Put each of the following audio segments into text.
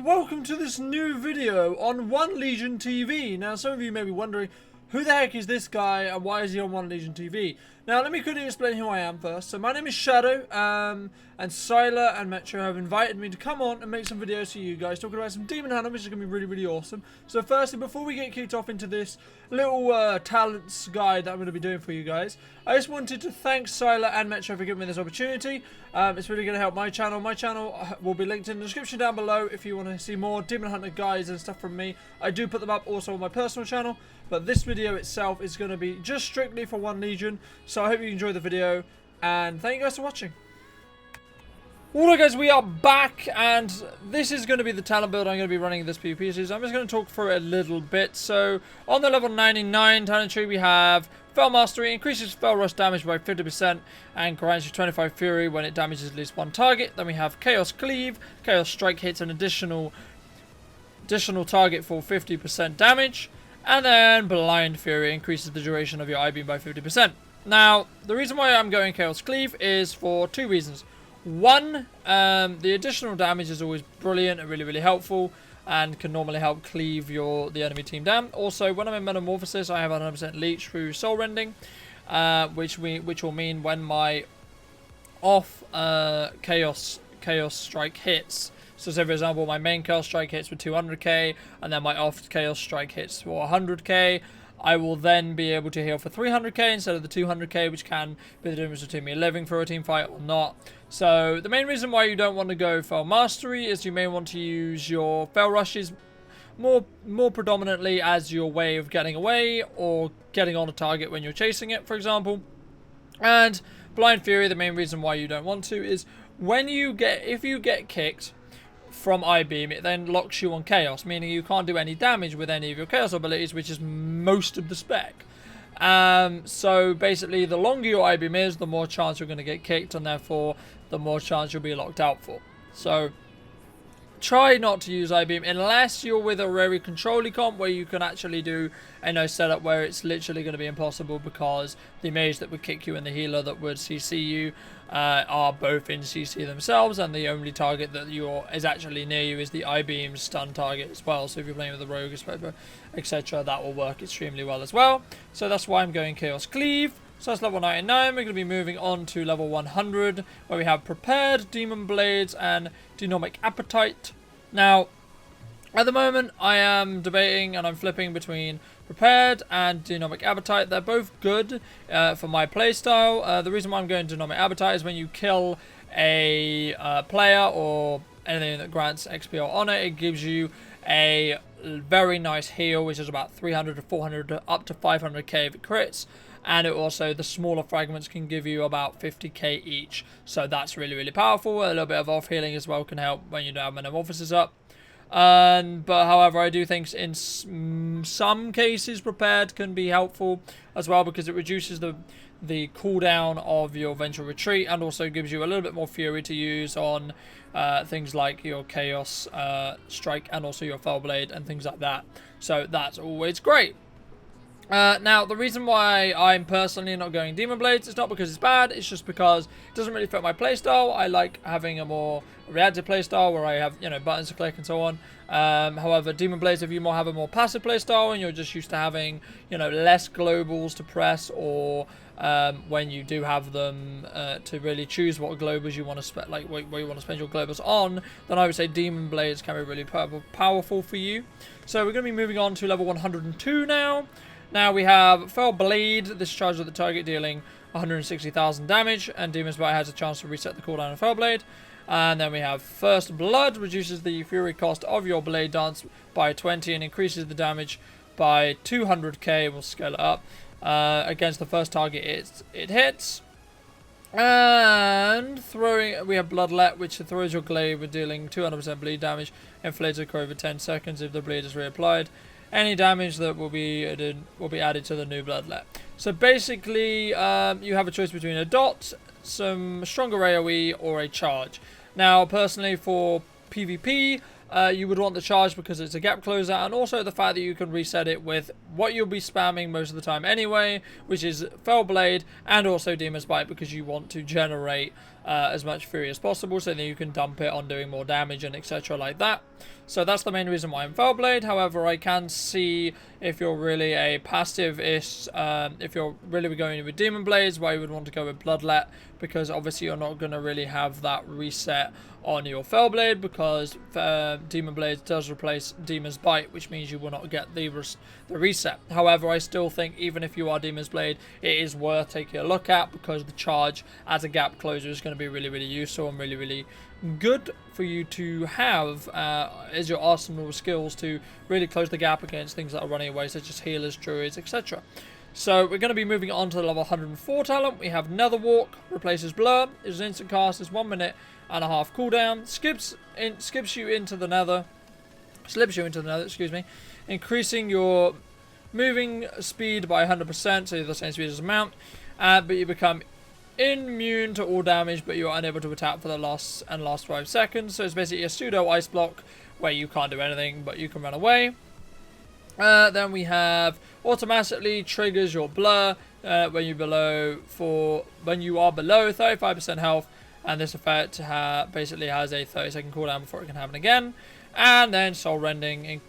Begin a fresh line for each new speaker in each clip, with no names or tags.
welcome to this new video on One Legion TV. Now, some of you may be wondering, who the heck is this guy and why is he on One Legion TV? Now, let me quickly explain who I am first. So, my name is Shadow, and Sylar and Metro have invited me to come on and make some videos for you guys, talking about some Demon Hunter, which is going to be really, really awesome. So, firstly, before we get kicked off into this little talents guide that I'm going to be doing for you guys, I just wanted to thank Sylar and Metro for giving me this opportunity. It's really going to help my channel. My channel will be linked in the description down below if you want to see more Demon Hunter guides and stuff from me. I do put them up also on my personal channel, but this video itself is going to be just strictly for One Legion. So I hope you enjoy the video, and thank you guys for watching. Alright guys, we are back, and this is going to be the talent build I'm going to be running in this PvP series. I'm just going to talk through it a little bit. So, on the level 99 talent tree, we have Fell Mastery, increases Fell Rush damage by 50% and grants you 25 Fury when it damages at least one target. Then we have Chaos Cleave, Chaos Strike hits an additional target for 50% damage. And then Blind Fury increases the duration of your I-Beam by 50%. Now, the reason why I'm going Chaos Cleave is for two reasons. One, the additional damage is always brilliant and really, really helpful, and can normally help cleave the enemy team down. Also, when I'm in Metamorphosis, I have 100% leech through Soul Rending, which will mean when my off Chaos Strike hits. So, say for example, my main Chaos Strike hits with 200k, and then my off Chaos Strike hits for 100k. I will then be able to heal for 300k instead of the 200k, which can be the difference between me living for a team fight or not. So the main reason why you don't want to go Fell Mastery is you may want to use your Fell Rushes more predominantly as your way of getting away or getting on a target when you're chasing it, for example. And Blind Fury, the main reason why you don't want to is if you get kicked from I-Beam, it then locks you on Chaos, meaning you can't do any damage with any of your Chaos abilities, which is most of the spec. So basically, the longer your I-Beam is, the more chance you're going to get kicked, and therefore the more chance you'll be locked out for. So try not to use I-Beam unless you're with a very controlly comp where you can actually do a setup where it's literally going to be impossible because the mage that would kick you and the healer that would CC you are both in CC themselves, and the only target that is actually near you is the I-Beam stun target as well. So if you're playing with a rogue, etc., that will work extremely well as well. So that's why I'm going Chaos Cleave. So that's level 99. We're going to be moving on to level 100, where we have Prepared, Demon Blades, and Dynamic Appetite. Now, at the moment, I am debating and I'm flipping between Prepared and Dynamic Appetite. They're both good for my playstyle. The reason why I'm going Dynamic Appetite is when you kill a player or anything that grants XP or honor, it gives you a very nice heal, which is about 300 to 400 up to 500k if it crits. And it also, the smaller fragments can give you about 50k each. So that's really, really powerful. A little bit of off healing as well can help when you don't have Metamorphosis up. But however, I do think in some cases Prepared can be helpful as well, because it reduces the cooldown of your Vengeful Retreat and also gives you a little bit more fury to use on things like your Chaos Strike and also your Fell Blade and things like that. So that's always great. Now, the reason why I'm personally not going Demon Blades is not because it's bad, it's just because it doesn't really fit my playstyle. I like having a more reactive playstyle where I have, buttons to click and so on. However, Demon Blades, if you have a more passive playstyle and you're just used to having, less globals to press, or when you do have them to really choose what globals you want to spend, like where you want to spend your globals on, then I would say Demon Blades can be really powerful for you. So we're going to be moving on to level 102 now. Now we have Fell Blade. This charges at the target, dealing 160,000 damage, and Demon's Bite has a chance to reset the cooldown of Fell Blade. And then we have First Blood, reduces the fury cost of your blade dance by 20 and increases the damage by 200k. We'll scale it up. Against the first target it hits. And we have Bloodlet, which throws your glaive with dealing 200% bleed damage, inflates it for over 10 seconds if the bleed is reapplied. Any damage that will be added to the new Bloodlet. So basically, you have a choice between a dot, some stronger AoE, or a charge. Now, personally, for PvP, you would want the charge because it's a gap closer, and also the fact that you can reset it with what you'll be spamming most of the time anyway, which is Fell Blade and also Demon's Bite, because you want to generate as much fury as possible so that you can dump it on doing more damage and etc. like that. So that's the main reason why I'm Fell Blade. However, I can see if you're really a passive-ish, if you're really going with Demon Blades, why you would want to go with Bloodlet, because obviously you're not going to really have that reset on your Fell Blade, because Demon Blades does replace Demon's Bite, which means you will not get the reset. However, I still think even if you are Demon's Blade, it is worth taking a look at, because the charge as a gap closer is going to be really, really useful and really, really good for you to have as your arsenal of skills to really close the gap against things that are running away, such as healers, druids, etc. So we're going to be moving on to the level 104 talent. We have Nether Walk, replaces Blur, is an instant cast, is 1 minute and a half cooldown, skips you into the Nether, slips you into the Nether, excuse me, increasing your moving speed by 100%, so you're the same speed as a mount, but you become immune to all damage, but you are unable to attack for the last 5 seconds. So it's basically a pseudo ice block where you can't do anything, but you can run away. Then we have automatically triggers your blur when you are below 35% health, and this effect basically has a 30-second cooldown before it can happen again. And then Soul Rending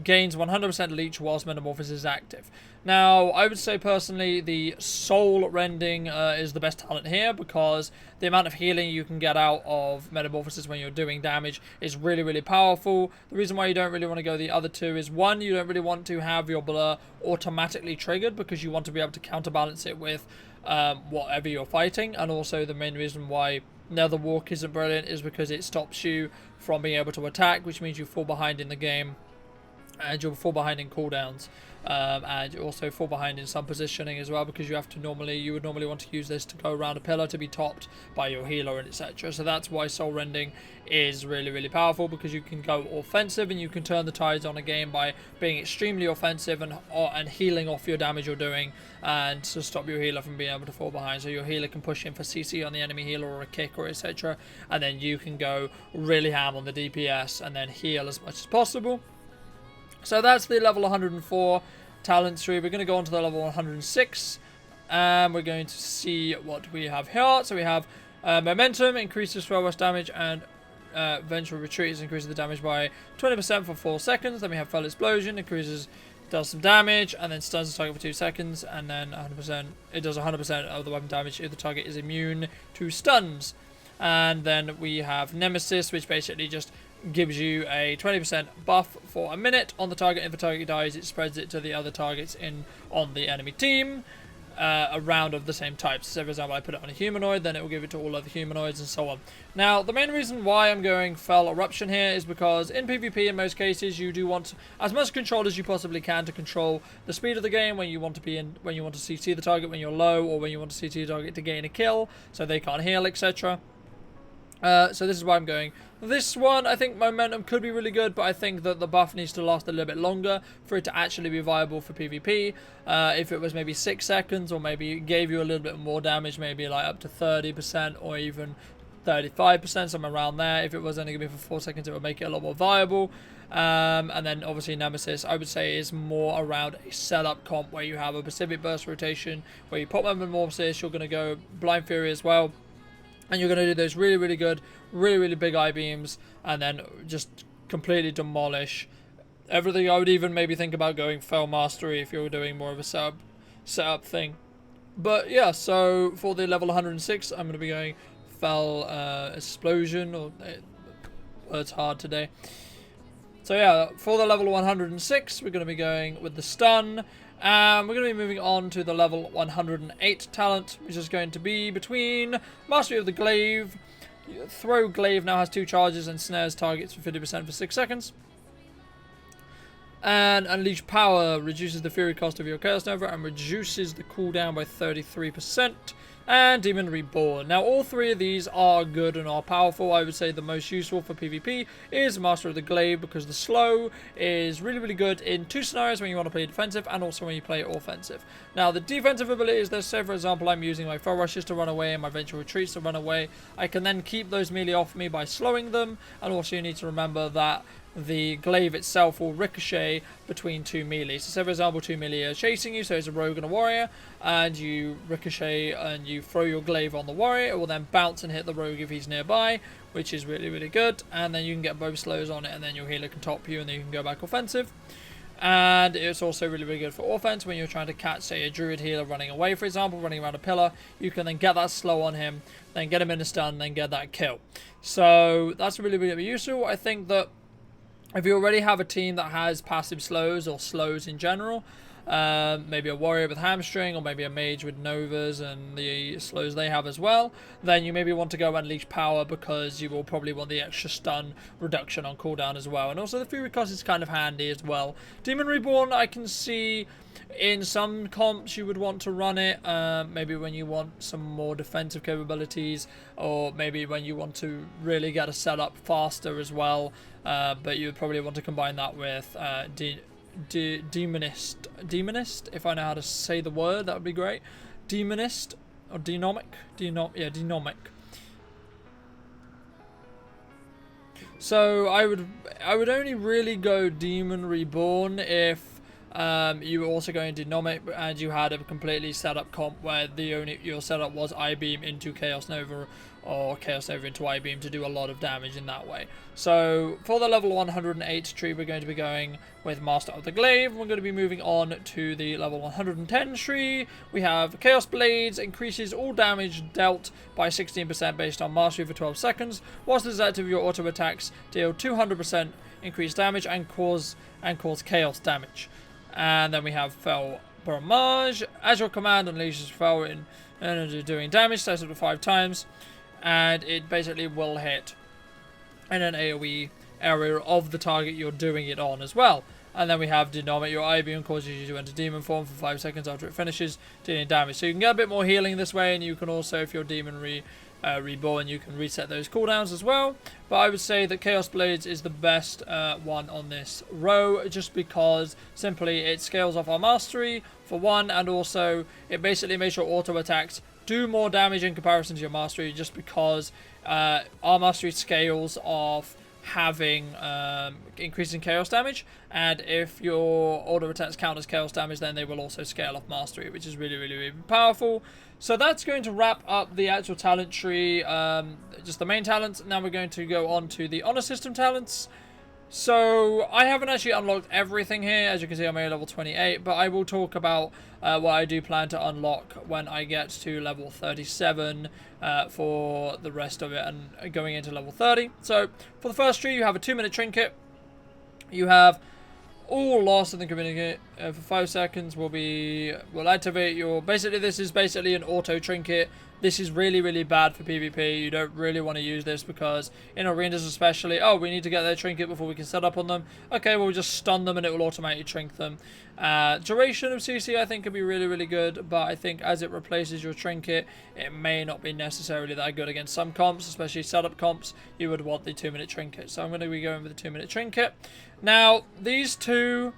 gains 100% leech whilst Metamorphosis is active. Now, I would say personally the Soul Rending is the best talent here, because the amount of healing you can get out of Metamorphosis when you're doing damage is really, really powerful. The reason why you don't really want to go the other two is, one, you don't really want to have your blur automatically triggered, because you want to be able to counterbalance it with whatever you're fighting. And also the main reason why Nether Walk isn't brilliant is because it stops you from being able to attack, which means you fall behind in the game, and you'll fall behind in cooldowns, and you also fall behind in some positioning as well, because you would normally want to use this to go around a pillar to be topped by your healer and etc. So that's why Soul Rending is really, really powerful, because you can go offensive and you can turn the tides on a game by being extremely offensive and healing off your damage you're doing, and to stop your healer from being able to fall behind. So your healer can push in for CC on the enemy healer or a kick or etc, and then you can go really ham on the DPS and then heal as much as possible. So that's the level 104 talent tree. We're going to go on to the level 106, and we're going to see what we have here. So we have Momentum, increases throw rush damage, and Vengeful Retreat increases the damage by 20% for 4 seconds. Then we have Fell Explosion, does some damage, and then stuns the target for 2 seconds, and then 100%, it does 100% of the weapon damage if the target is immune to stuns. And then we have Nemesis, which basically just gives you a 20% buff for a minute on the target. If the target dies, it spreads it to the other targets on the enemy team, a round of the same type. So for example, I put it on a humanoid, then it will give it to all other humanoids and so on. Now, the main reason why I'm going Fell Eruption here is because in PvP, in most cases, you do want as much control as you possibly can to control the speed of the game when you want to CC the target when you're low, or when you want to CC the target to gain a kill, so they can't heal, etc. So this is why I'm going this one. I think Momentum could be really good, but I think that the buff needs to last a little bit longer for it to actually be viable for PvP. If it was maybe 6 seconds, or maybe gave you a little bit more damage, maybe like up to 30% or even 35%, somewhere around there. If it was only going to be for 4 seconds, it would make it a lot more viable. And then obviously Nemesis, I would say, is more around a setup comp where you have a Pacific Burst rotation, where you pop Metamorphosis, you're going to go Blind Fury as well, and you're going to do those really, really good, really, really big I-beams, and then just completely demolish everything. I would even maybe think about going Fell Mastery if you're doing more of a setup thing. But yeah, so for the level 106, I'm going to be going Fell Explosion, or words hard today. So yeah, for the level 106, we're going to be going with the Stun. We're going to be moving on to the level 108 talent, which is going to be between Mastery of the Glaive. Throw Glaive now has 2 charges and snares targets for 50% for 6 seconds. And Unleash Power reduces the fury cost of your Chaos Nova and reduces the cooldown by 33%. and Demon Reborn. Now, all three of these are good and are powerful. I would say the most useful for PvP is Master of the Glaive, because the slow is really, really good in two scenarios: when you want to play defensive and also when you play offensive. Now, the defensive abilities, let's say, for example, I'm using my Fell Rushes to run away and my Vengeful Retreats to run away. I can then keep those melee off me by slowing them, and also you need to remember that the glaive itself will ricochet between two melee. So say, for example, two melee are chasing you, so it's a rogue and a warrior, and you ricochet and you throw your glaive on the warrior. It will then bounce and hit the rogue if he's nearby, which is really, really good. And then you can get both slows on it, and then your healer can top you, and then you can go back offensive. And it's also really, really good for offense when you're trying to catch, say, a druid healer running away, for example, running around a pillar. You can then get that slow on him, then get him in a stun, then get that kill. So that's really, really useful. I think that if you already have a team that has passive slows or slows in general, maybe a warrior with hamstring, or maybe a mage with novas and the slows they have as well, then you maybe want to go unleash power, because you will probably want the extra stun reduction on cooldown as well. And also the Fury cost is kind of handy as well. Demon Reborn, I can see in some comps you would want to run it, maybe when you want some more defensive capabilities, or maybe when you want to really get a setup faster as well, but you would probably want to combine that with Demonist, if I know how to say the word, that would be great. Demonist, or Denomic, yeah, Denomic. So I would only really go Demon Reborn if you were also going Denomic and you had a completely set up comp where your setup was I-Beam into Chaos Nova, or Chaos Nova into I-Beam, to do a lot of damage in that way. So for the level 108 tree, we're going to be going with Master of the Glaive. We're going to be moving on to the level 110 tree. We have Chaos Blades, increases all damage dealt by 16% based on mastery for 12 seconds. Whilst this is active, your auto attacks deal 200% increased damage and cause chaos damage. And then we have Fell Barrage. As your command unleashes Fell in doing damage, stays up to 5 times. And it basically will hit in an AoE area of the target you're doing it on as well. And then we have Denomic. Your I-Beam causes you to enter demon form for 5 seconds after it finishes, dealing damage. So you can get a bit more healing this way, and you can also, if you're Demon Reborn, you can reset those cooldowns as well. But I would say that Chaos Blades is the best one on this row, just because simply it scales off our mastery for one, and also it basically makes your auto attacks do more damage in comparison to your mastery, just because our mastery scales off having increasing chaos damage, and if your auto attacks count as chaos damage, then they will also scale off mastery, which is really, really, really powerful. So that's going to wrap up the actual talent tree, just the main talents. Now we're going to go on to the honor system talents. So I haven't actually unlocked everything here. As you can see, I'm only level 28, but I will talk about what I do plan to unlock when I get to level 37 for the rest of it, and going into level 30. So for the first tree, you have a 2-minute trinket. You have all lost in the community for 5 seconds will activate your... Basically, this is basically an auto trinket. This is really, really bad for PvP. You don't really want to use this, because in arenas especially, oh, we need to get their trinket before we can set up on them. Okay, well, we'll just stun them and it will automatically trink them. Duration of CC, I think, could be really, really good, but I think as it replaces your trinket, it may not be necessarily that good against some comps, especially setup comps. You would want the 2-minute trinket. So I'm going to be going with the 2-minute trinket. Now, these two...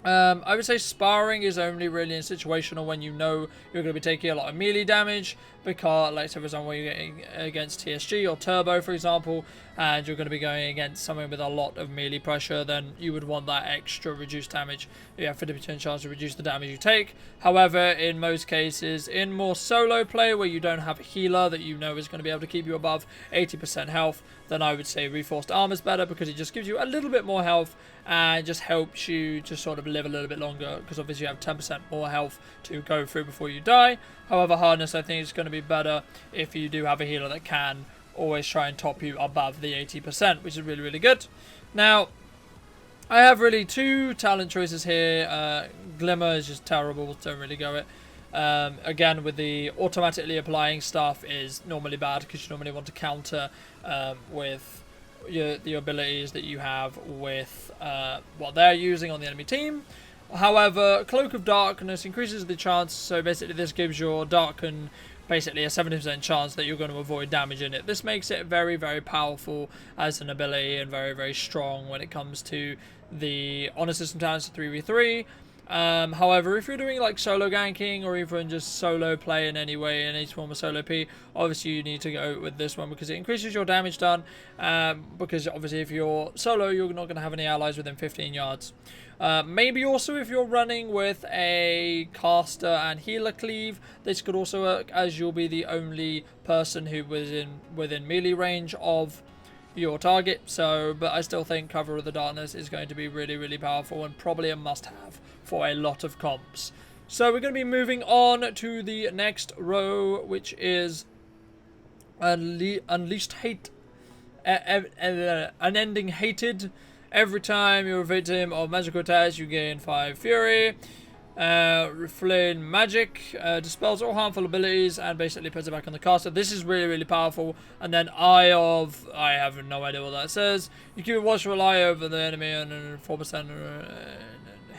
I would say sparring is only really in situational when you know you're going to be taking a lot of melee damage, because, like, so for example, when you're getting against TSG or Turbo, for example, and you're going to be going against someone with a lot of melee pressure, then you would want that extra reduced damage. You have 50% chance to reduce the damage you take. However, in most cases, in more solo play where you don't have a healer that you know is going to be able to keep you above 80% health, then I would say Reinforced Armor is better, because it just gives you a little bit more health and just helps you to sort of live a little bit longer, because obviously you have 10% more health to go through before you die. However, Hardness, I think, is going to be better if you do have a healer that can always try and top you above the 80%, which is really, really good. Now, I have really 2 talent choices here. Glimmer is just terrible, don't really go it. Again, with the automatically applying stuff is normally bad, because you normally want to counter with the abilities that you have with what they're using on the enemy team. However, Cloak of Darkness increases the chance, so basically this gives your Darken basically a 70% chance that you're going to avoid damage in it. This makes it very, very powerful as an ability and very, very strong when it comes to the honor system talents 3v3. However, if you're doing like solo ganking or even just solo play in any way in any form of solo P, obviously you need to go with this one because it increases your damage done. Because obviously if you're solo, you're not going to have any allies within 15 yards. Maybe also if you're running with a caster and healer cleave, this could also work as you'll be the only person who was within melee range of your target. But I still think Cover of the Darkness is going to be really, really powerful and probably a must-have for a lot of comps. So we're going to be moving on to the next row, which is Unleashed Hate, Unending Hated. Every time you're a victim of magical attacks, you gain 5 Fury. Flame Magic dispels all harmful abilities and basically puts it back on the caster. This is really, really powerful. And then I have no idea what that says. You keep a watchful eye over the enemy and 4%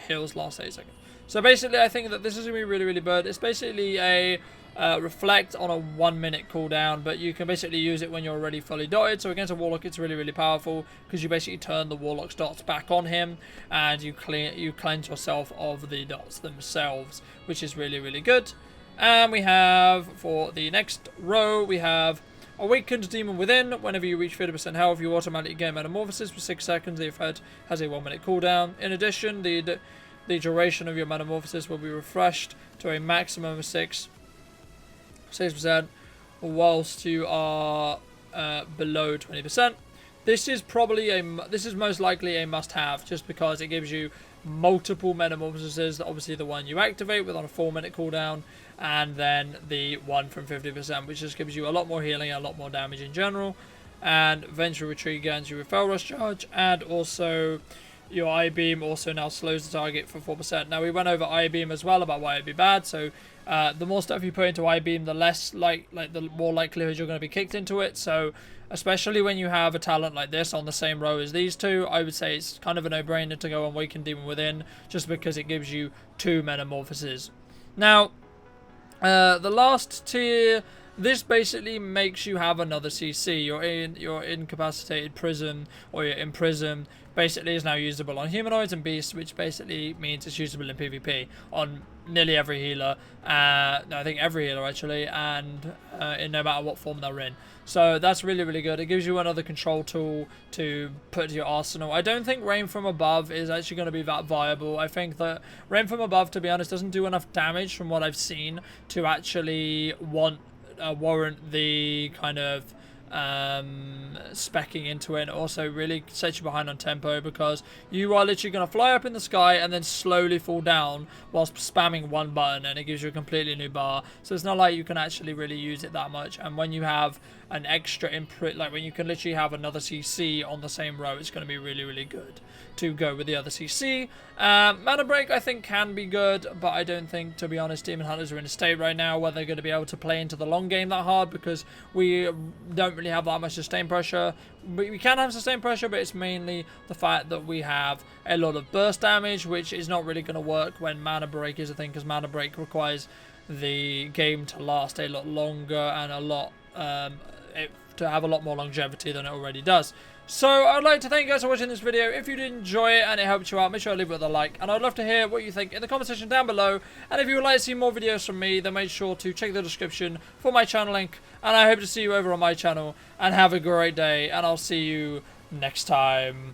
heals last 8 seconds. So basically, I think that this is going to be really, really good. It's basically a reflect on a 1 minute cooldown, but you can basically use it when you're already fully dotted. So against a warlock, it's really, really powerful because you basically turn the warlock's dots back on him and you cleanse yourself of the dots themselves, which is really, really good. And we have, for the next row, we have Awakened Demon Within. Whenever you reach 50% health, you automatically gain Metamorphosis for 6 seconds. The effect has a 1 minute cooldown. In addition, the duration of your Metamorphosis will be refreshed to a maximum of 6% whilst you are below 20%. This is most likely a must-have just because it gives you multiple Metamorphoses. Obviously the one you activate with on a 4 minute cooldown, and then the one from 50%, which just gives you a lot more healing and a lot more damage in general. And Vengeful Retreat gains you Repel Rush charge, and also your I-Beam also now slows the target for 4%. Now we went over I-Beam as well about why it'd be bad, so the more stuff you put into I-Beam, the less the more likelihood you're going to be kicked into it. So especially when you have a talent like this on the same row as these two, I would say it's kind of a no-brainer to go on Awakened Demon Within, just because it gives you 2 Metamorphoses. Now, the last tier, this basically makes you have another CC. Your incapacitated prison, or your imprisoned, basically is now usable on humanoids and beasts, which basically means it's usable in PvP on nearly every healer. No, I think every healer actually, and in no matter what form they're in. So that's really, really good. It gives you another control tool to put to your arsenal. I don't think Rain from Above is actually going to be that viable. I think that Rain from Above, to be honest, doesn't do enough damage from what I've seen to actually warrant the kind of specking into it. And also really sets you behind on tempo, because you are literally going to fly up in the sky and then slowly fall down whilst spamming one button, and it gives you a completely new bar. So it's not like you can actually really use it that much. And when you have an extra imprint, like when you can literally have another CC on the same row, it's going to be really, really good to go with the other CC. Mana Break I think can be good, but I don't think, to be honest, Demon Hunters are in a state right now where they're going to be able to play into the long game that hard, because we don't really have that much sustained pressure. We can have sustained pressure, but it's mainly the fact that we have a lot of burst damage, which is not really going to work when Mana Break is a thing, because Mana Break requires the game to last a lot longer and a lot to have a lot more longevity than it already does. So I'd like to thank you guys for watching this video. If you did enjoy it and it helped you out, make sure to leave it with a like, and I'd love to hear what you think in the comment section down below. And if you would like to see more videos from me, then make sure to check the description for my channel link, and I hope to see you over on my channel. And have a great day, and I'll see you next time.